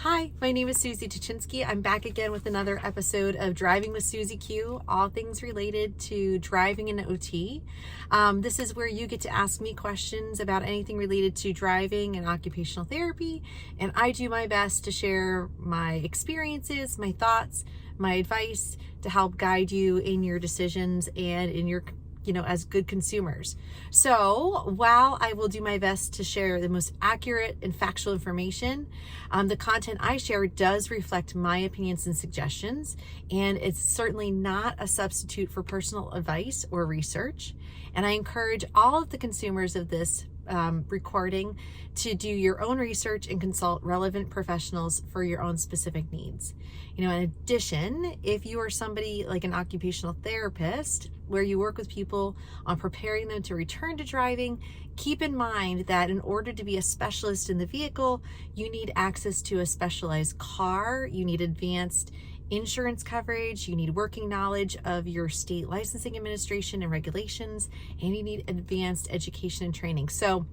Hi, my name is Susie Tuchinski. I'm back again with another episode of Driving with Susie Q, all things related to driving in OT. This is where you get to ask me questions about anything related to driving and occupational therapy, and I do my best to share my experiences, my thoughts, my advice to help guide you in your decisions and in your as good consumers. So while I will do my best to share the most accurate and factual information, the content I share does reflect my opinions and suggestions, and it's certainly not a substitute for personal advice or research. And I encourage all of the consumers of this recording to do your own research and consult relevant professionals for your own specific needs. In addition, if you are somebody like an occupational therapist where you work with people on preparing them to return to driving, keep in mind that in order to be a specialist in the vehicle, you need access to a specialized car, you need advanced insurance coverage, you need working knowledge of your state licensing administration and regulations, and you need advanced education and training. So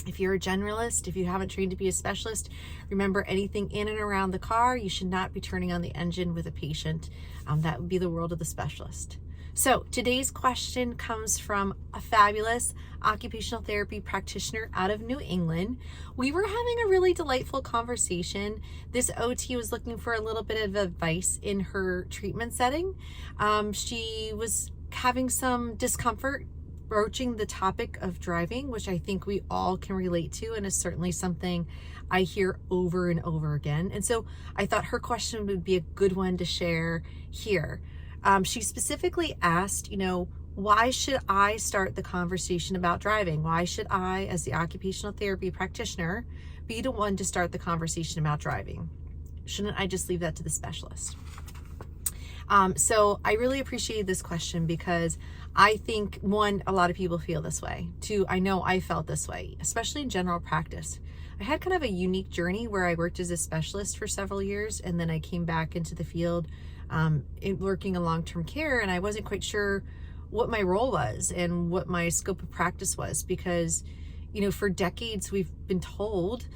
if you're a generalist, if you haven't trained to be a specialist, remember anything in and around the car, you should not be turning on the engine with a patient. That would be the world of the specialist. So today's question comes from a fabulous occupational therapy practitioner out of New England. We were having a really delightful conversation. This OT was looking for a little bit of advice in her treatment setting. She was having some discomfort broaching the topic of driving, which I think we all can relate to, and is certainly something I hear over and over again. And so I thought her question would be a good one to share here. She specifically asked, why should I start the conversation about driving? Why should I, as the occupational therapy practitioner, be the one to start the conversation about driving? Shouldn't I just leave that to the specialist? So I really appreciated this question because I think, one, a lot of people feel this way. Two, I know I felt this way, especially in general practice. I had kind of a unique journey where I worked as a specialist for several years, and then I came back into the field working in long-term care, and I wasn't quite sure what my role was and what my scope of practice was because, for decades we've been told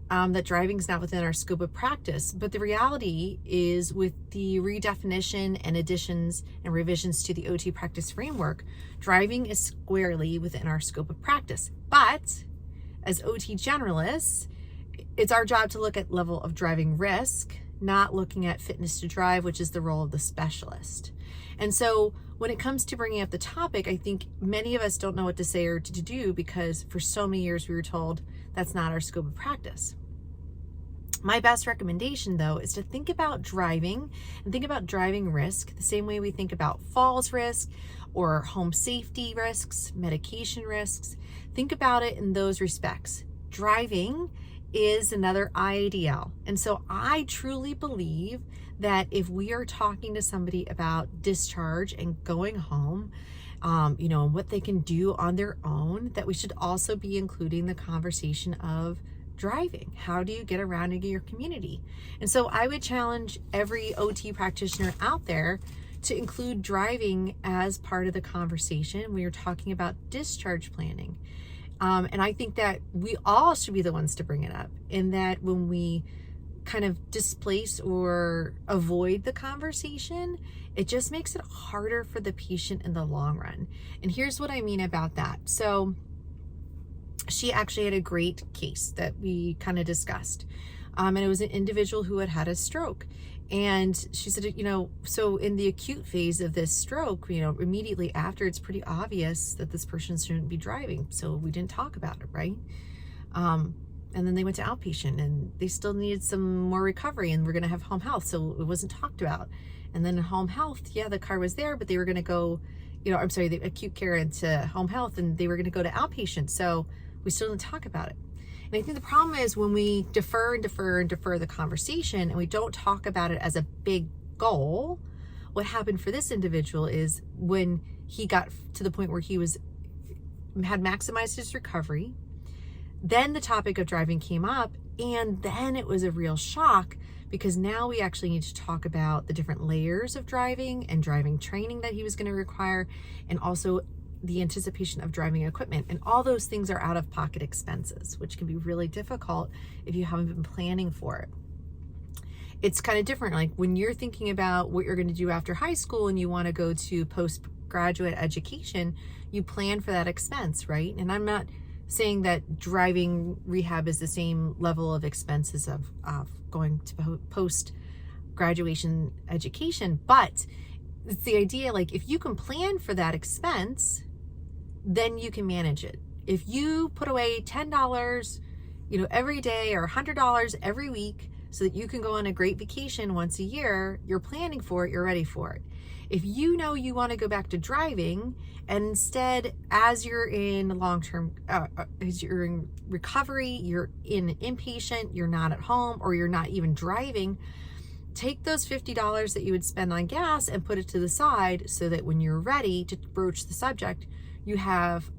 that driving is not within our scope of practice. But the reality is, with the redefinition and additions and revisions to the OT practice framework, driving is squarely within our scope of practice. But as OT generalists, it's our job to look at level of driving risk, not looking at fitness to drive, which is the role of the specialist. And so when it comes to bringing up the topic, I think many of us don't know what to say or to do because for so many years we were told that's not our scope of practice. My best recommendation, though, is to think about driving and think about driving risk the same way we think about falls risk or home safety risks, medication risks. Think about it in those respects. Driving is another IADL. And so I truly believe that if we are talking to somebody about discharge and going home, and what they can do on their own, that we should also be including the conversation of driving. How do you get around in your community? And so I would challenge every OT practitioner out there to include driving as part of the conversation. We are talking about discharge planning. And I think that we all should be the ones to bring it up, in that when we kind of displace or avoid the conversation, it just makes it harder for the patient in the long run. And here's what I mean about that. So she actually had a great case that we kind of discussed. And it was an individual who had had a stroke. And she said, so in the acute phase of this stroke, immediately after, it's pretty obvious that this person shouldn't be driving. So we didn't talk about it, right? And then they went to outpatient and they still needed some more recovery, and we're going to have home health. So it wasn't talked about. And then in home health, the car was there, but they were going to go, the acute care into home health, and they were going to go to outpatient. So we still didn't talk about it. And I think the problem is when we defer the conversation and we don't talk about it as a big goal, what happened for this individual is when he got to the point where he had maximized his recovery, then the topic of driving came up, and then it was a real shock because now we actually need to talk about the different layers of driving and driving training that he was going to require, and also the anticipation of driving equipment. And all those things are out-of-pocket expenses, which can be really difficult if you haven't been planning for it. it's kind of different. Like when you're thinking about what you're going to do after high school and you want to go to postgraduate education, you plan for that expense, right? And I'm not saying that driving rehab is the same level of expenses of going to post-graduation education, but it's the idea, like if you can plan for that expense, then you can manage it. If you put away $10, every day, or $100 every week so that you can go on a great vacation once a year, you're planning for it, you're ready for it. If you know you want to go back to driving, and instead, as you're in long-term, as you're in recovery, you're in inpatient, you're not at home, or you're not even driving, take those $50 that you would spend on gas and put it to the side so that when you're ready to broach the subject, you have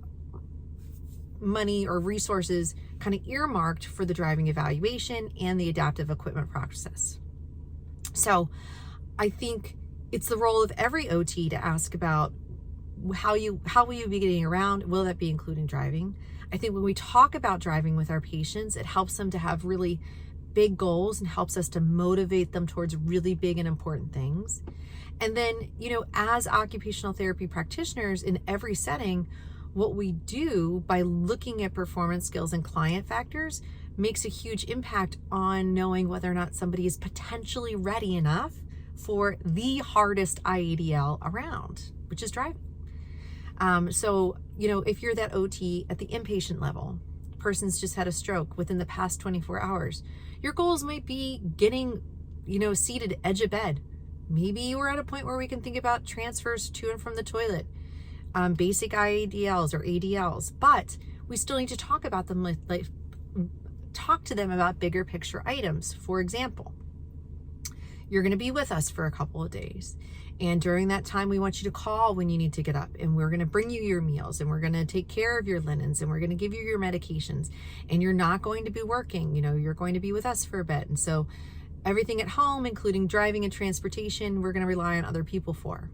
money or resources kind of earmarked for the driving evaluation and the adaptive equipment process. So I think it's the role of every OT to ask about how will you be getting around? Will that be including driving? I think when we talk about driving with our patients, it helps them to have really big goals and helps us to motivate them towards really big and important things. And then, as occupational therapy practitioners in every setting, what we do by looking at performance skills and client factors makes a huge impact on knowing whether or not somebody is potentially ready enough for the hardest IADL around, which is driving. So, if you're that OT at the inpatient level, person's just had a stroke within the past 24 hours, your goals might be getting, seated edge of bed. Maybe we're at a point where we can think about transfers to and from the toilet, basic IADLs or ADLs, but we still need to talk about them, talk to them about bigger picture items. For example, you're going to be with us for a couple of days. And during that time, we want you to call when you need to get up, and we're going to bring you your meals, and we're going to take care of your linens, and we're going to give you your medications, and you're not going to be working, you're going to be with us for a bit. And so everything at home, including driving and transportation, we're going to rely on other people for.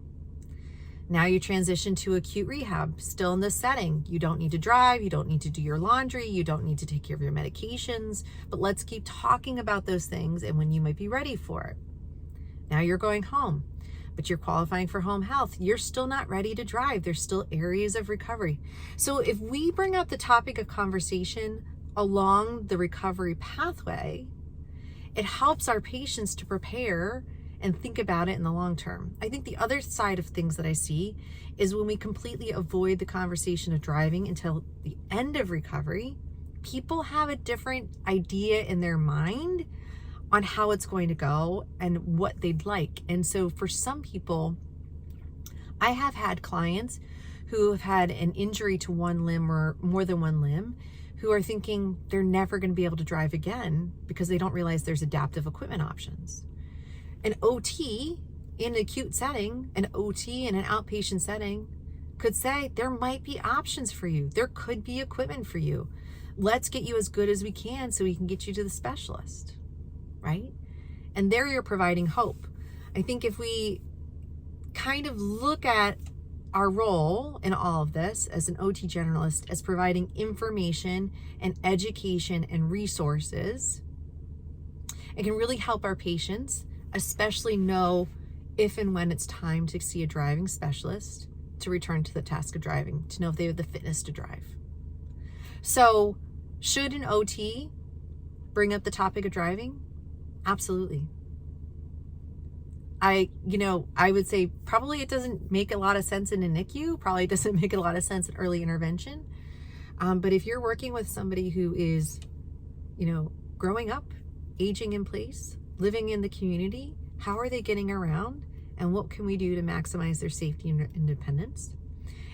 Now you transition to acute rehab, still in this setting. You don't need to drive, you don't need to do your laundry, you don't need to take care of your medications, but let's keep talking about those things and when you might be ready for it. Now you're going home, but you're qualifying for home health. You're still not ready to drive. There's still areas of recovery. So if we bring up the topic of conversation along the recovery pathway, it helps our patients to prepare and think about it in the long term. I think the other side of things that I see is when we completely avoid the conversation of driving until the end of recovery, people have a different idea in their mind on how it's going to go and what they'd like. And so for some people, I have had clients who have had an injury to one limb or more than one limb who are thinking they're never going to be able to drive again because they don't realize there's adaptive equipment options. An OT in an acute setting, an OT in an outpatient setting could say there might be options for you. There could be equipment for you. Let's get you as good as we can so we can get you to the specialist. Right? And there you're providing hope. I think if we kind of look at our role in all of this as an OT generalist as providing information and education and resources, it can really help our patients, especially know if and when it's time to see a driving specialist to return to the task of driving, to know if they have the fitness to drive. So should an OT bring up the topic of driving? Absolutely. I would say probably it doesn't make a lot of sense in a NICU, probably doesn't make a lot of sense in early intervention. But if you're working with somebody who is, growing up, aging in place, living in the community, how are they getting around? And what can we do to maximize their safety and independence?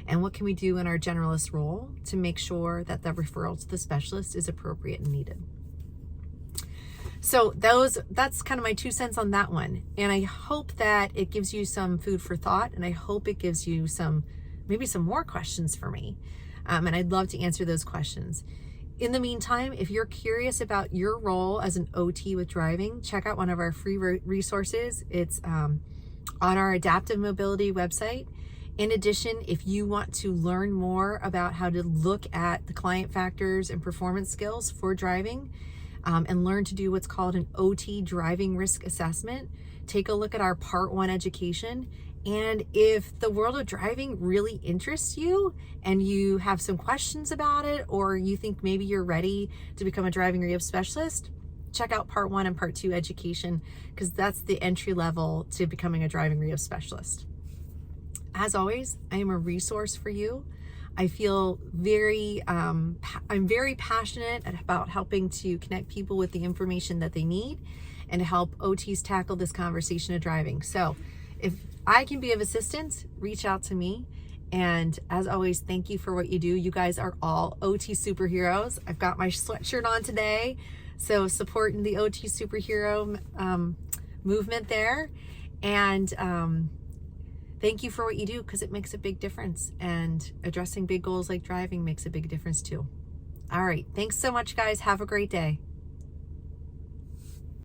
And what can we do in our generalist role to make sure that the referral to the specialist is appropriate and needed? So that's kind of my 2 cents on that one. And I hope that it gives you some food for thought, and I hope it gives you maybe some more questions for me. And I'd love to answer those questions. In the meantime, if you're curious about your role as an OT with driving, check out one of our free resources. It's on our adaptive mobility website. In addition, if you want to learn more about how to look at the client factors and performance skills for driving, and learn to do what's called an OT driving risk assessment. Take a look at our Part 1 education. And if the world of driving really interests you and you have some questions about it, or you think maybe you're ready to become a driving rehab specialist, check out Part 1 and Part 2 education, because that's the entry level to becoming a driving rehab specialist. As always, I am a resource for you. I feel I'm very passionate about helping to connect people with the information that they need and to help OTs tackle this conversation of driving. So if I can be of assistance, reach out to me. And as always, thank you for what you do. You guys are all OT superheroes. I've got my sweatshirt on today, so supporting the OT superhero movement there. And thank you for what you do, because it makes a big difference. And addressing big goals like driving makes a big difference too. All right. Thanks so much, guys. Have a great day.